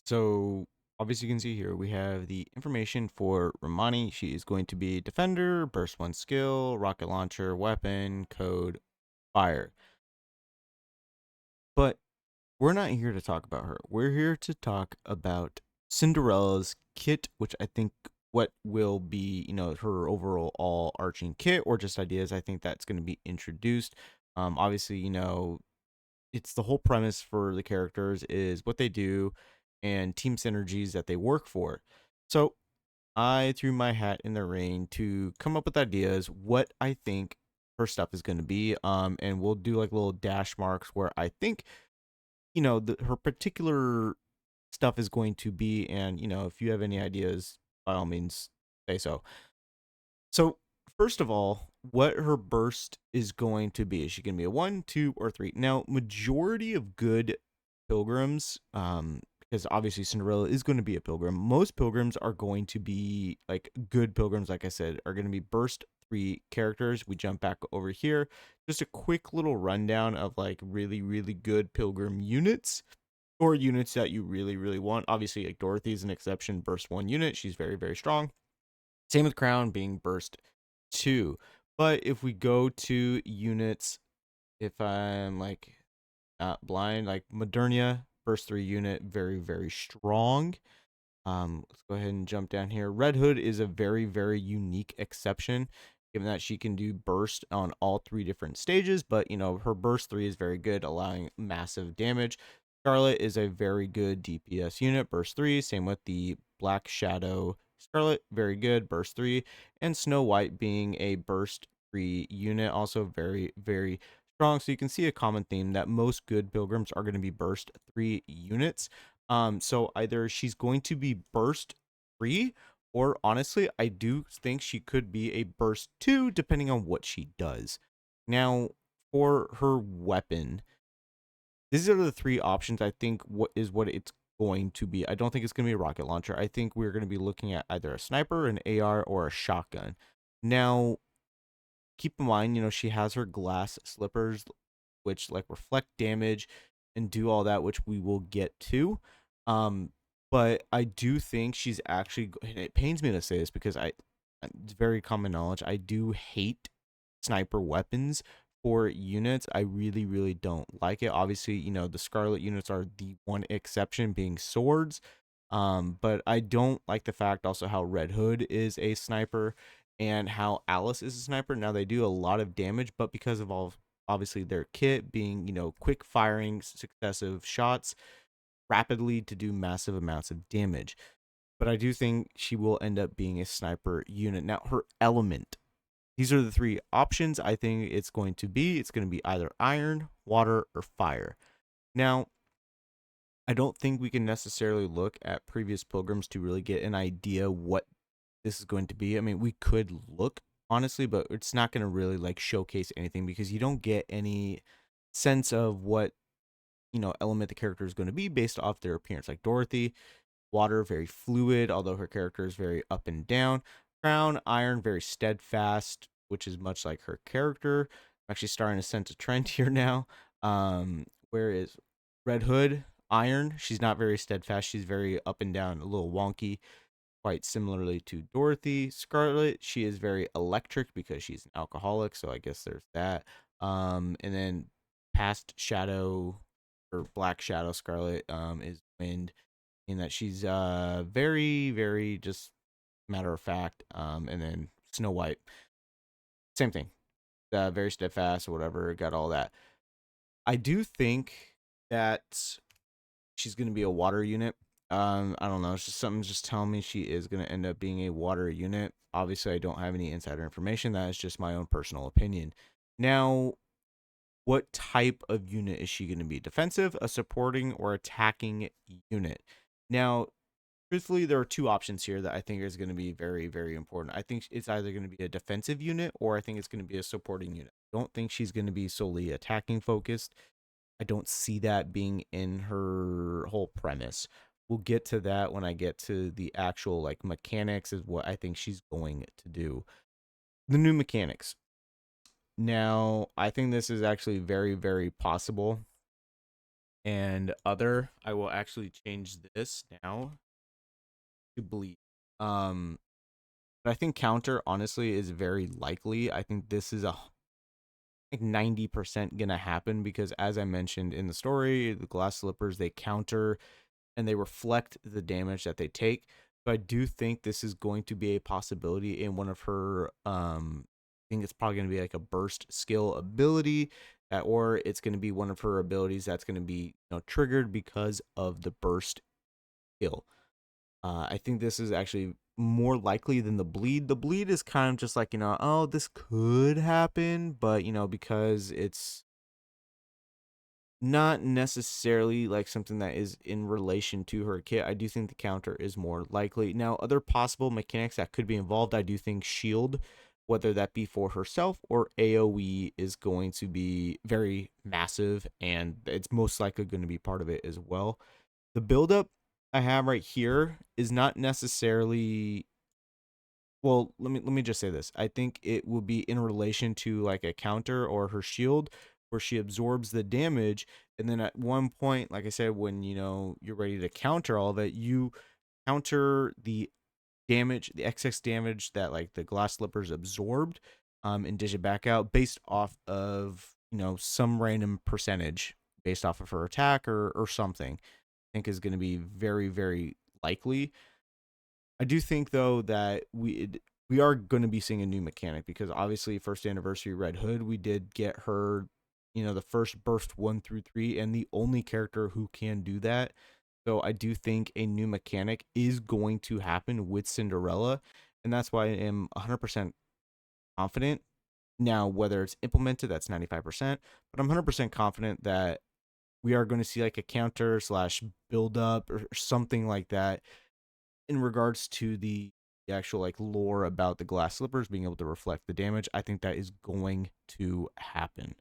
So obviously you can see here we have the information for Romani. She is going to be defender, burst one skill, rocket launcher, weapon, code, fire. But we're not here to talk about her. We're here to talk about Cinderella's kit, which I think what will be, her overall all arching kit or just ideas. I think that's going to be introduced. Obviously, it's the whole premise for the characters is what they do and team synergies that they work for. So I threw my hat in the ring to come up with ideas what I think her stuff is going to be. And we'll do like little dash marks where I think her particular stuff is going to be. And if you have any ideas, by all means, say so. So first of all, what her burst is going to be? Is she going to be a one, two, or three? Now, majority of good pilgrims, because obviously Cinderella is going to be a pilgrim. Most pilgrims are going to be like good pilgrims, like I said, are going to be burst three characters. We jump back over here. Just a quick little rundown of like really, really good pilgrim units or units that you really, really want. Obviously, like Dorothy's an exception, burst one unit. She's very, very strong. Same with Crown being burst two. But if we go to units, if I'm like not blind, like Modernia, burst three unit, very, very strong. Let's go ahead and jump down here. Red Hood is a very, very unique exception, given that she can do burst on all three different stages, but her burst three is very good, allowing massive damage. Scarlet is a very good DPS unit, burst three. Same with the Black Shadow Scarlet, very good, burst three. And Snow White being a burst three unit, also very, very strong. So you can see a common theme that most good pilgrims are going to be burst three units. So either she's going to be burst three, or honestly, I do think she could be a burst two, depending on what she does. Now, for her weapon, these are the three options. I think what it's going to be. I don't think it's going to be a rocket launcher. I think we're going to be looking at either a sniper, an AR, or a shotgun. Now, keep in mind, she has her glass slippers, which like reflect damage and do all that, which we will get to. Um, but I do think she's actually, and it pains me to say this because it's very common knowledge. I do hate sniper weapons for units. I really, really don't like it. Obviously, the Scarlet units are the one exception being swords. But I don't like the fact also how Red Hood is a sniper and how Alice is a sniper. Now they do a lot of damage, but because of all obviously their kit being, quick firing successive shots rapidly to do massive amounts of damage. But I do think she will end up being a sniper unit. Now her element. These are the three options I think it's going to be. It's going to be either iron, water, or fire. Now, I don't think we can necessarily look at previous pilgrims to really get an idea what this is going to be. I mean, we could look honestly, but it's not going to really like showcase anything because you don't get any sense of what element the character is going to be based off their appearance. Like Dorothy, water very fluid, although her character is very up and down. Crown, iron, very steadfast, which is much like her character. I'm actually starting to sense a trend here now. Where is Red Hood? Iron. She's not very steadfast. She's very up and down, a little wonky, quite similarly to Dorothy. Scarlet, she is very electric because she's an alcoholic, so I guess there's that. And then past Shadow or Black Shadow Scarlet is Wind, in that she's very, very just matter of fact. And then Snow White, same thing, very steadfast or whatever, got all that. I do think that she's gonna be a water unit. I don't know. It's just something just telling me she is gonna end up being a water unit. Obviously, I don't have any insider information. That is just my own personal opinion. Now, what type of unit is she going to be? Defensive, a supporting, or attacking unit? Now, truthfully, there are two options here that I think is going to be very, very important. I think it's either going to be a defensive unit or I think it's going to be a supporting unit. I don't think she's going to be solely attacking focused. I don't see that being in her whole premise. We'll get to that when I get to the actual like mechanics is what I think she's going to do. The new mechanics. Now, I think this is actually very, very possible and other. I will actually change this now to bleed. But I think counter honestly is very likely. I think this is like 90% gonna happen because as I mentioned in the story, the glass slippers they counter and they reflect the damage that they take. So I do think this is going to be a possibility in one of her I think it's probably going to be like a burst skill ability that, or it's going to be one of her abilities that's going to be, triggered because of the burst skill. I think this is actually more likely than the bleed. The bleed is kind of just like, oh, this could happen, but because it's not necessarily like something that is in relation to her kit. I do think the counter is more likely. Now, other possible mechanics that could be involved, I do think shield, whether that be for herself or AoE, is going to be very massive, and it's most likely going to be part of it as well. The buildup I have right here is not necessarily, well, let me just say this. I think it will be in relation to like a counter or her shield where she absorbs the damage, and then at one point, like I said, when you're ready to counter all of it, you counter the damage, the excess damage that like the glass slippers absorbed, and dish it back out based off of some random percentage based off of her attack or something. I think is going to be very very likely. I do think though that we are going to be seeing a new mechanic because obviously first anniversary Red Hood, we did get her, the first burst 1 through 3 and the only character who can do that. So I do think a new mechanic is going to happen with Cinderella, and that's why I am 100% confident. Now, whether it's implemented, that's 95%, but I'm 100% confident that we are going to see like a counter slash build up or something like that in regards to the actual like lore about the glass slippers being able to reflect the damage. I think that is going to happen.